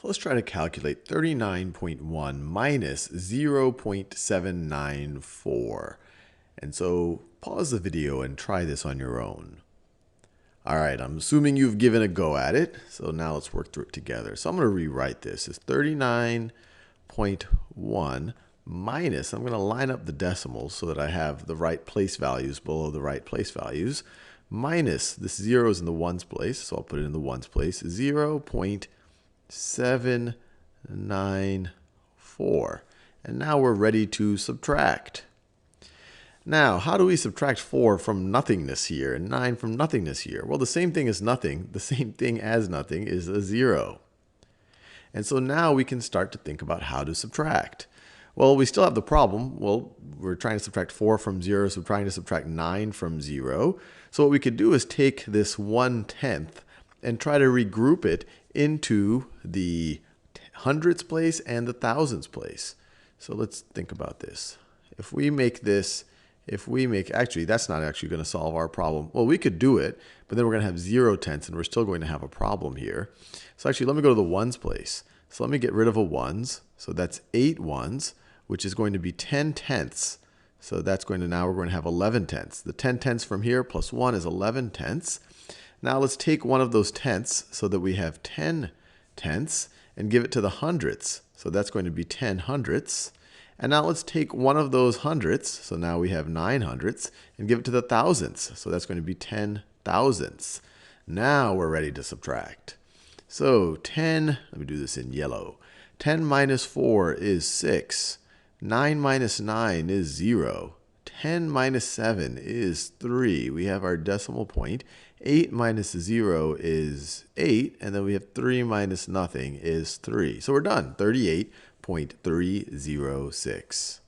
Let's try to calculate 39.1 minus 0.794. And so pause the video and try this on your own. All right, I'm assuming you've given a go at it. So now let's work through it together. So I'm going to rewrite this as 39.1 minus, I'm going to line up the decimals so that I have the right place values below the right place values, minus, this 0 is in the ones place, so I'll put it in the ones place, 0.794. And now we're ready to subtract. Now, how do we subtract 4 from nothingness here and 9 from nothingness here? Well, the same thing as nothing, the same thing as nothing is a 0. And so now we can start to think about how to subtract. Well, we still have the problem. Well, we're trying to subtract 4 from 0, so we're trying to subtract 9 from 0. So what we could do is take this 1/10 and try to regroup it into the hundredths place and the thousands place. So let's think about this. If we make this, actually, that's not actually going to solve our problem. Well, we could do it, but then we're going to have 0/10, and we're still going to have a problem here. So actually, let me go to the ones place. So let me get rid of a ones. So that's 8 ones, which is going to be 10/10. So that's going to, now we're going to have 11/10. The 10/10 from here plus 1 is 11/10. Now let's take one of those tenths so that we have 10/10 and give it to the hundredths. So that's going to be 10 hundredths. And now let's take one of those hundredths, so now we have 9 hundredths, and give it to the thousandths. So that's going to be 10 thousandths. Now we're ready to subtract. So 10, let me do this in yellow. 10 minus 4 is 6. 9 minus 9 is 0. 10 minus 7 is 3. We have our decimal point. 8 minus 0 is 8. And then we have 3 minus nothing is 3. So we're done. 38.306.